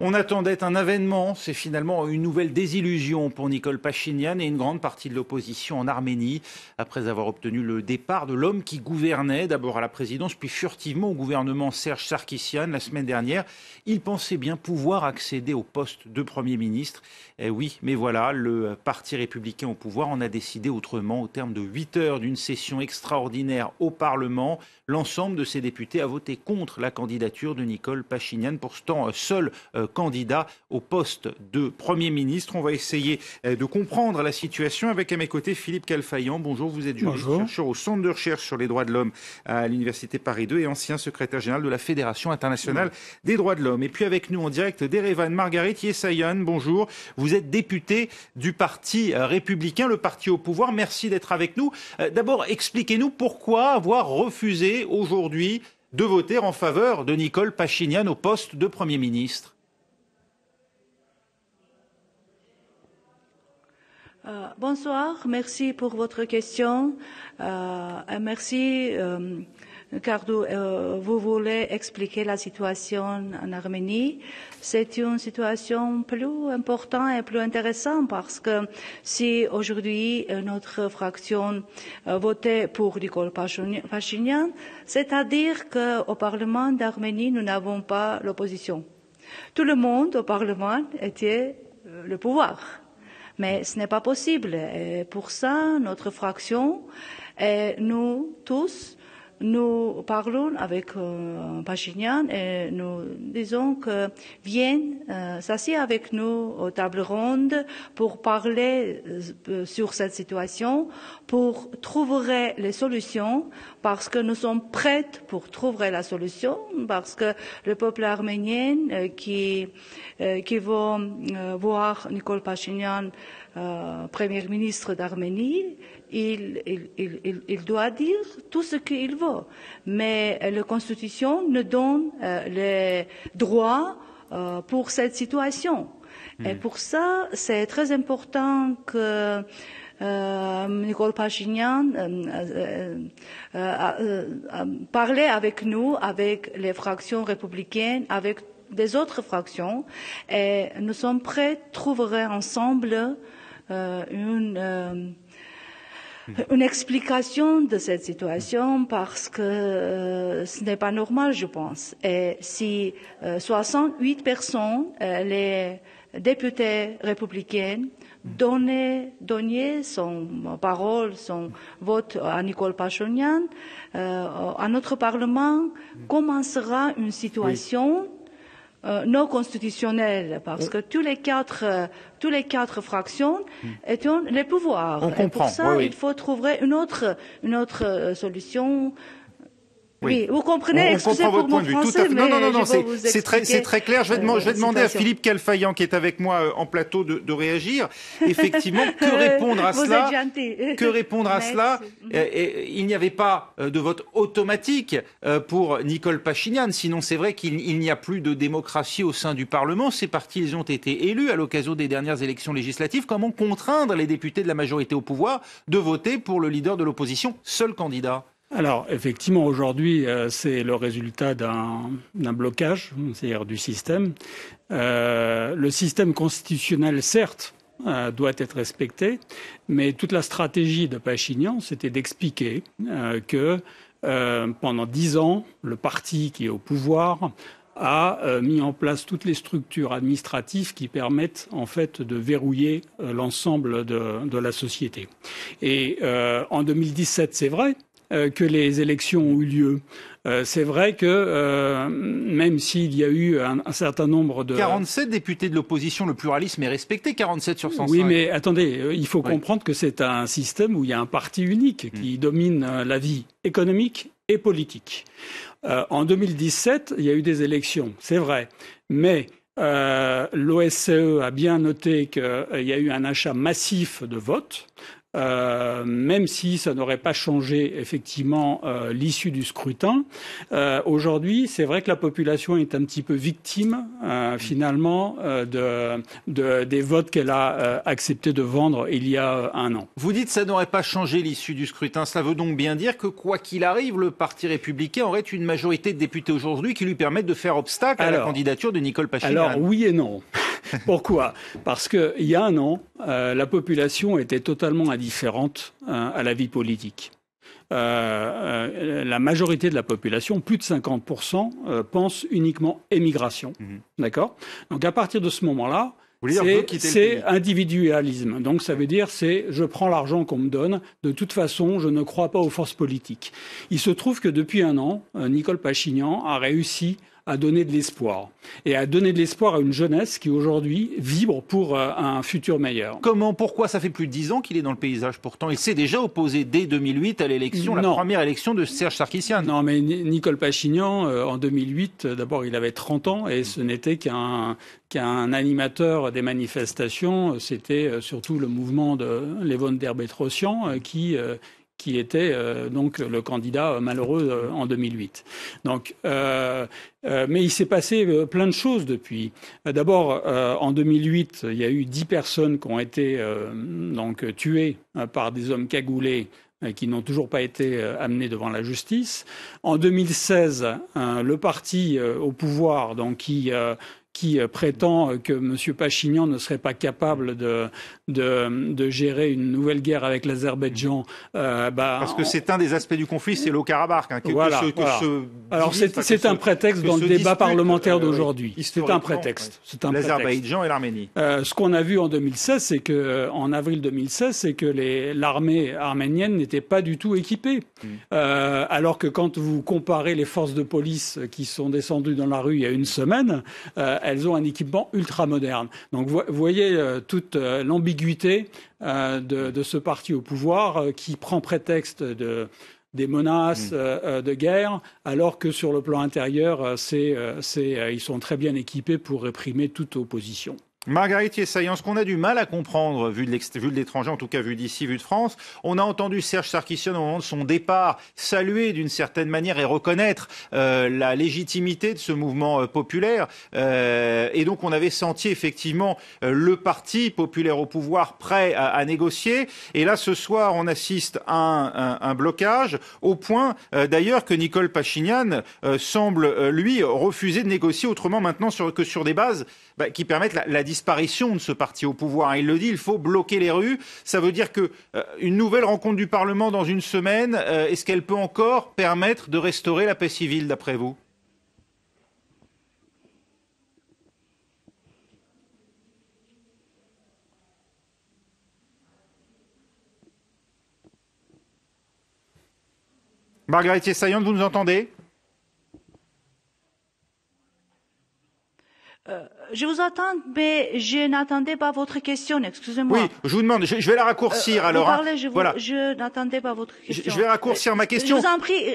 On attendait un avènement, c'est finalement une nouvelle désillusion pour Nikol Pachinian et une grande partie de l'opposition en Arménie. Après avoir obtenu le départ de l'homme qui gouvernait, d'abord à la présidence, puis furtivement au gouvernement Serge Sarkissian la semaine dernière, il pensait bien pouvoir accéder au poste de Premier ministre. Oui, mais voilà, le Parti républicain au pouvoir en a décidé autrement. Au terme de 8 heures d'une session extraordinaire au Parlement, l'ensemble de ses députés a voté contre la candidature de Nikol Pachinian, pourtant seul candidat au poste de Premier ministre. On va essayer de comprendre la situation avec à mes côtés Philippe Calfaillant. Bonjour, vous êtes juriste, chercheur au Centre de recherche sur les droits de l'homme à l'Université Paris 2 et ancien secrétaire général de la Fédération internationale des droits de l'homme. Et puis avec nous en direct d'Erevan, Margarit Yesayan. Bonjour, vous êtes député du Parti républicain, le parti au pouvoir. Merci d'être avec nous. D'abord, expliquez-nous pourquoi avoir refusé aujourd'hui de voter en faveur de Nikol Pachinian au poste de Premier ministre. Bonsoir, merci pour votre question. Merci car vous voulez expliquer la situation en Arménie. C'est une situation plus importante et plus intéressante parce que si aujourd'hui notre fraction votait pour Nikol Pachinian, c'est-à-dire qu'au Parlement d'Arménie, nous n'avons pas l'opposition. Tout le monde au Parlement était le pouvoir. Mais ce n'est pas possible. Et pour ça, notre fraction et nous tous, nous parlons avec Pachinian et nous disons que viennent s'asseoir avec nous aux tables rondes pour parler sur cette situation, pour trouver les solutions, parce que nous sommes prêts pour trouver la solution, parce que le peuple arménien qui va voir Nikol Pachinian Premier ministre d'Arménie, il doit dire tout ce qu'il veut. Mais la Constitution nous donne les droits pour cette situation. Et pour ça, c'est très important que Nikol Pachinian parlait avec nous, avec les fractions républicaines, avec des autres fractions, et nous sommes prêts à trouver ensemble une explication de cette situation parce que ce n'est pas normal, je pense. Et si 68 personnes, les députés républicains, donnaient son parole, son vote à Nikol Pachinian, à notre Parlement commencera une situation non constitutionnelle, parce que tous les quatre fractions étant les pouvoirs. On comprend. Et pour ça, il faut trouver une autre solution. Oui, vous comprenez. Excusez pour mon français, mais non, c'est très clair. Je vais demander à Philippe Calfaillant, qui est avec moi en plateau, de réagir. Effectivement, que répondre à cela? Que répondre à cela? Il n'y avait pas de vote automatique pour Nikol Pachinian. Sinon, c'est vrai qu'il n'y a plus de démocratie au sein du Parlement. Ces partis, ils ont été élus à l'occasion des dernières élections législatives. Comment contraindre les députés de la majorité au pouvoir de voter pour le leader de l'opposition, seul candidat? Alors, effectivement, aujourd'hui, c'est le résultat d'un blocage, c'est-à-dire du système. Le système constitutionnel, certes, doit être respecté, mais toute la stratégie de Pachinian, c'était d'expliquer que pendant 10 ans, le parti qui est au pouvoir a mis en place toutes les structures administratives qui permettent en fait de verrouiller l'ensemble de la société. Et en 2017, c'est vrai que les élections ont eu lieu. C'est vrai que même s'il y a eu un certain nombre de... 47 députés de l'opposition, le pluralisme est respecté, 47 sur 105. Oui, mais attendez, il faut comprendre que c'est un système où il y a un parti unique qui domine la vie économique et politique. En 2017, il y a eu des élections, c'est vrai, mais l'OSCE a bien noté qu'il y a eu un achat massif de votes. même si ça n'aurait pas changé effectivement l'issue du scrutin. Aujourd'hui, c'est vrai que la population est un petit peu victime finalement des votes qu'elle a accepté de vendre il y a un an. Vous dites que ça n'aurait pas changé l'issue du scrutin. Cela veut donc bien dire que quoi qu'il arrive, le Parti républicain aurait une majorité de députés aujourd'hui qui lui permettent de faire obstacle à la candidature de Nicole Pachinian. Alors oui et non. Pourquoi ? Parce qu'il y a un an, la population était totalement indifférente à la vie politique. La majorité de la population, plus de 50%, pense uniquement émigration. D'accord ? Donc à partir de ce moment-là, c'est individualisme. Donc ça veut dire je prends l'argent qu'on me donne. De toute façon, je ne crois pas aux forces politiques. Il se trouve que depuis un an, Nicole Pachinian a réussi à donner de l'espoir. Et à donner de l'espoir à une jeunesse qui aujourd'hui vibre pour un futur meilleur. Pourquoi ça fait plus de 10 ans qu'il est dans le paysage pourtant? Il s'est déjà opposé dès 2008 à l'élection, la première élection de Serge Sarkissian. Non, mais Nicole Pachinian, en 2008, d'abord il avait 30 ans et ce n'était qu'un animateur des manifestations. C'était surtout le mouvement de Levon Der-Petrosian qui était donc le candidat malheureux en 2008. Donc, mais il s'est passé plein de choses depuis. D'abord, en 2008, il y a eu 10 personnes qui ont été donc tuées par des hommes cagoulés qui n'ont toujours pas été amenés devant la justice. En 2016, le parti au pouvoir, donc qui prétend que M. Pachinian ne serait pas capable de gérer une nouvelle guerre avec l'Azerbaïdjan. Parce que c'est un des aspects du conflit, c'est l'Haut-Karabakh. Voilà. Alors c'est un prétexte dans le débat parlementaire d'aujourd'hui. C'est un prétexte. L'Azerbaïdjan et l'Arménie. Ce qu'on a vu en 2016, c'est que en avril 2016, c'est que l'armée arménienne n'était pas du tout équipée. Alors que quand vous comparez les forces de police qui sont descendues dans la rue il y a une semaine, elles ont un équipement ultra moderne. Donc vous voyez toute l'ambiguïté de ce parti au pouvoir qui prend prétexte des menaces de guerre, alors que sur le plan intérieur, ils sont très bien équipés pour réprimer toute opposition. Marguerite Yessayan, ce qu'on a du mal à comprendre, vu de l'étranger, en tout cas vu d'ici, vu de France, on a entendu Serge Sarkissian au moment de son départ saluer d'une certaine manière et reconnaître la légitimité de ce mouvement populaire. Et donc on avait senti effectivement le parti populaire au pouvoir prêt à négocier. Et là, ce soir, on assiste à un blocage, au point d'ailleurs que Nicole Pachinian semble, lui, refuser de négocier autrement maintenant que sur des bases qui permettent la disparition de ce parti au pouvoir. Il le dit, il faut bloquer les rues. Ça veut dire que une nouvelle rencontre du Parlement dans une semaine, est-ce qu'elle peut encore permettre de restaurer la paix civile, d'après vous ? Marguerite Yessayan, vous nous entendez ? Je vous entends, mais je n'attendais pas votre question, excusez-moi. Oui, je vous demande, je vais la raccourcir alors. Vous parlez, je n'attendais pas votre question. Je vais raccourcir ma question. Je vous en prie,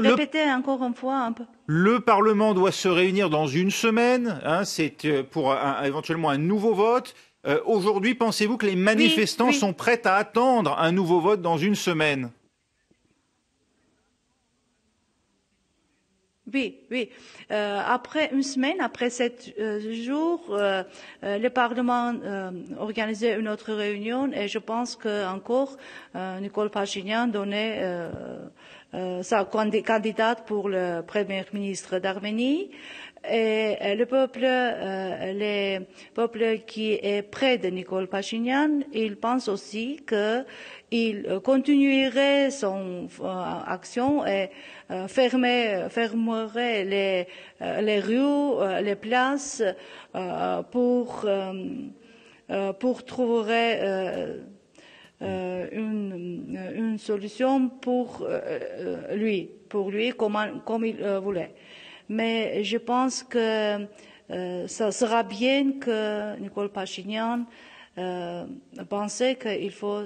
répétez encore une fois un peu. Le Parlement doit se réunir dans une semaine, c'est pour éventuellement un nouveau vote. Aujourd'hui, pensez-vous que les manifestants sont prêts à attendre un nouveau vote dans une semaine ? Oui. Après une semaine, après 7 jours, le Parlement organisait une autre réunion et je pense que encore Nicole Pachinian donnait sa candidate pour le Premier ministre d'Arménie. Et le peuple qui est près de Nicole Pachinian, il pense aussi qu'il continuerait son action et fermerait les rues, les places pour trouver une solution pour lui comme il voulait. Mais je pense que ça sera bien que Nicole Pachinian pensait qu'il faut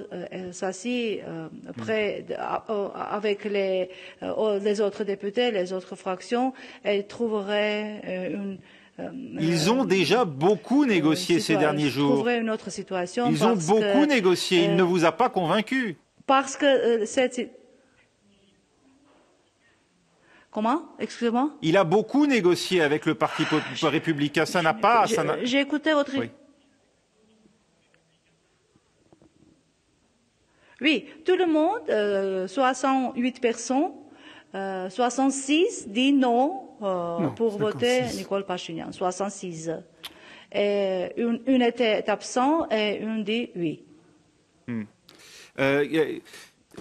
s'asseoir près avec les autres députés, les autres fractions, et trouverait Ils ont déjà beaucoup négocié ces derniers jours. Trouverait une autre situation. Ils ont beaucoup négocié. Il ne vous a pas convaincu. Parce que Comment? Excusez-moi. Il a beaucoup négocié avec le Parti républicain. Ça n'a pas. J'ai écouté votre. Oui, tout le monde, 68 personnes, 66 dit non, pour 56. voter Nicole Pachinian. 66. Et une était absent et une dit oui.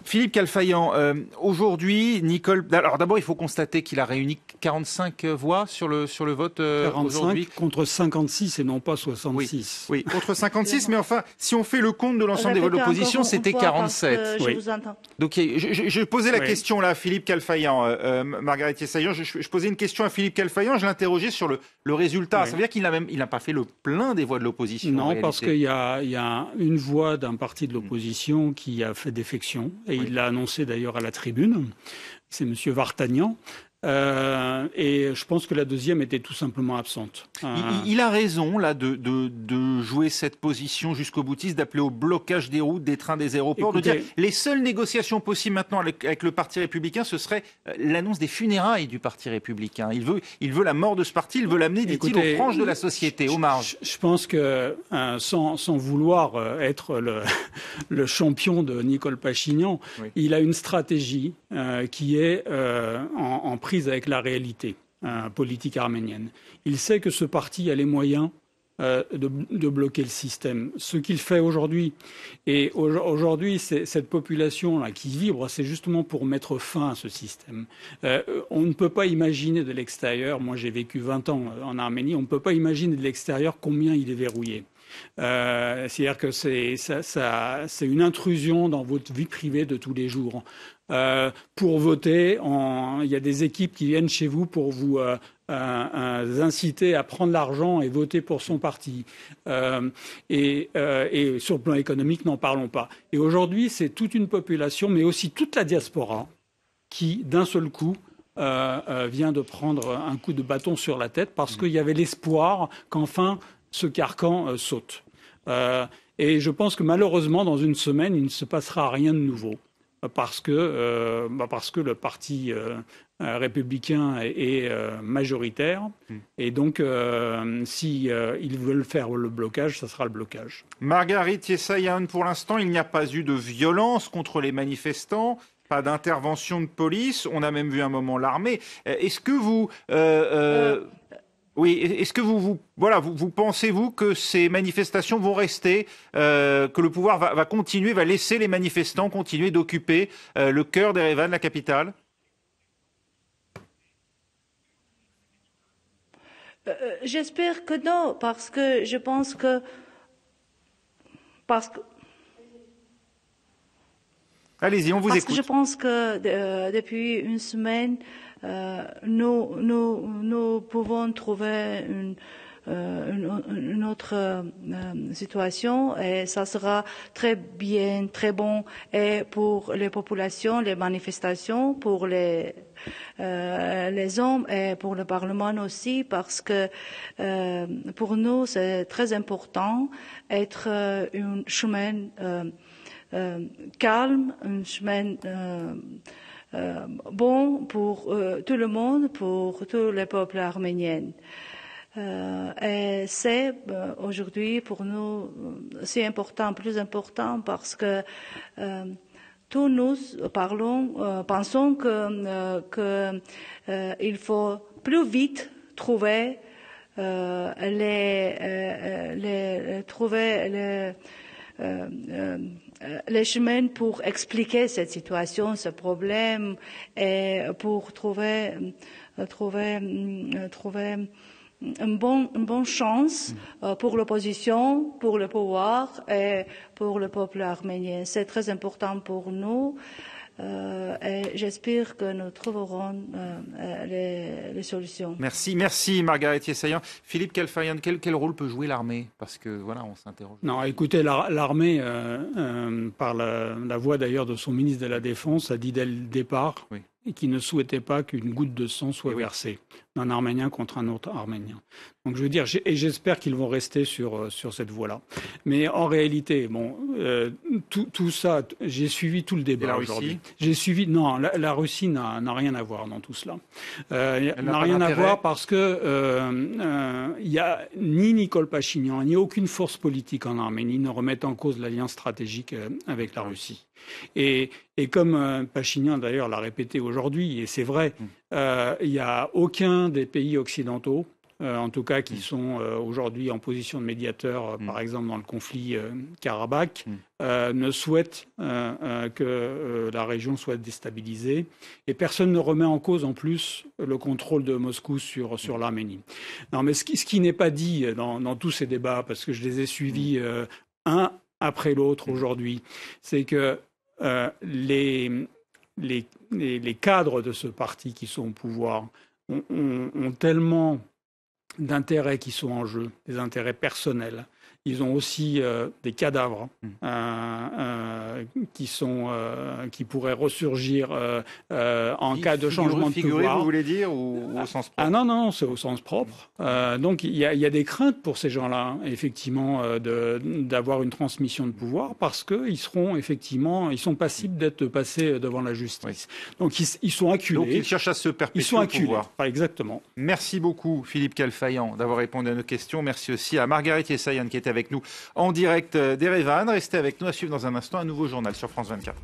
Philippe Kalfayan, aujourd'hui, Nicole... Alors d'abord, il faut constater qu'il a réuni 45 voix sur le vote aujourd'hui. 45 contre 56 et non pas 66. Oui, contre 56, mais enfin, si on fait le compte de l'ensemble des voix de l'opposition, c'était 47. Je vous entends. Donc je posais la question là à Philippe Kalfayan, Margaret Yessayan, je posais une question à Philippe Kalfayan, je l'interrogeais sur le résultat. Ça veut dire qu'il n'a pas fait le plein des voix de l'opposition. Non, parce qu'il y a une voix d'un parti de l'opposition qui a fait défection. Et il l'a annoncé d'ailleurs à la tribune, c'est M. Vartagnan. Et je pense que la deuxième était tout simplement absente. Il a raison là de jouer cette position jusqu'au boutiste, d'appeler au blocage des routes, des trains, des aéroports, de dire les seules négociations possibles maintenant avec le Parti républicain, ce serait l'annonce des funérailles du Parti républicain. Il veut la mort de ce parti, il veut l'amener, dit-il, aux franges de la société, aux marges. Je pense que sans vouloir être le champion de Nicole Pachinian, il a une stratégie qui est en prise avec la réalité politique arménienne. Il sait que ce parti a les moyens de bloquer le système. Ce qu'il fait aujourd'hui, et aujourd'hui, cette population-là qui vibre, c'est justement pour mettre fin à ce système. On ne peut pas imaginer de l'extérieur, moi j'ai vécu 20 ans en Arménie, on ne peut pas imaginer de l'extérieur combien il est verrouillé. C'est-à-dire que c'est une intrusion dans votre vie privée de tous les jours. Pour voter, il y a des équipes qui viennent chez vous pour vous inciter à prendre l'argent et voter pour son parti. Et sur le plan économique, n'en parlons pas. Et aujourd'hui, c'est toute une population, mais aussi toute la diaspora, qui, d'un seul coup, vient de prendre un coup de bâton sur la tête parce qu'il y avait l'espoir qu'enfin ce carcan saute. Et je pense que malheureusement, dans une semaine, il ne se passera rien de nouveau. Parce que le parti républicain est majoritaire. Et donc, si ils veulent faire le blocage, ça sera le blocage. Margaret Yessayan, pour l'instant, il n'y a pas eu de violence contre les manifestants, pas d'intervention de police. On a même vu un moment l'armée. Est-ce que vous... Oui, est-ce que vous pensez-vous que ces manifestations vont rester, que le pouvoir va continuer, va laisser les manifestants continuer d'occuper le cœur d'Erevan, la capitale? J'espère que non, parce que je pense que... Allez-y, on vous écoute. Parce que je pense que depuis une semaine, nous pouvons trouver une autre situation et ça sera très bien, très bon et pour les populations, les manifestations, pour les hommes et pour le Parlement aussi, parce que pour nous c'est très important être un chemin calme, un chemin bon pour tout le monde, pour tous les peuples arméniens. Et c'est aujourd'hui pour nous si important, plus important, parce que tous nous pensons que il faut plus vite trouver les chemins pour expliquer cette situation, ce problème, et pour trouver une bonne chance pour l'opposition, pour le pouvoir et pour le peuple arménien. C'est très important pour nous. Et j'espère que nous trouverons les solutions. Merci Margaret Yessayan. Philippe Kalfayan, quel rôle peut jouer l'armée? Parce que voilà, on s'interroge. Non, écoutez, l'armée, par la voix d'ailleurs de son ministre de la Défense, a dit dès le départ, et qui ne souhaitaient pas qu'une goutte de sang soit versée d'un Arménien contre un autre Arménien. Donc je veux dire, et j'espère qu'ils vont rester sur cette voie-là. Mais en réalité, bon, tout ça, j'ai suivi tout le débat aujourd'hui. J'ai suivi, non, la Russie n'a rien à voir dans tout cela. Elle n'a rien à voir parce que il y a ni Nicole Pachinian, ni aucune force politique en Arménie ne remettent en cause l'alliance stratégique avec la Russie. Et comme Pachinian d'ailleurs l'a répété aujourd'hui, et c'est vrai, il n'y a aucun des pays occidentaux, en tout cas qui sont aujourd'hui en position de médiateur, par exemple dans le conflit Karabakh, ne souhaite que la région soit déstabilisée. Et personne ne remet en cause en plus le contrôle de Moscou sur l'Arménie. Non, mais ce qui n'est pas dit dans tous ces débats, parce que je les ai suivis un après l'autre aujourd'hui, c'est que les cadres de ce parti qui sont au pouvoir ont tellement d'intérêts qui sont en jeu, des intérêts personnels. Ils ont aussi des cadavres qui pourraient ressurgir en cas de changement de pouvoir. Vous voulez dire, ou au sens propre? Ah non, c'est au sens propre. Donc il y a des craintes pour ces gens-là, effectivement, d'avoir une transmission de pouvoir, parce qu'ils sont passibles d'être passés devant la justice. Oui. Donc ils sont acculés. Donc ils cherchent à se perpétuer au pouvoir. Exactement. Merci beaucoup, Philippe Kalfayan, d'avoir répondu à nos questions. Merci aussi à Margaret Yessayan qui était avec nous en direct d'Erevan. Restez avec nous, à suivre dans un instant un nouveau journal sur France 24.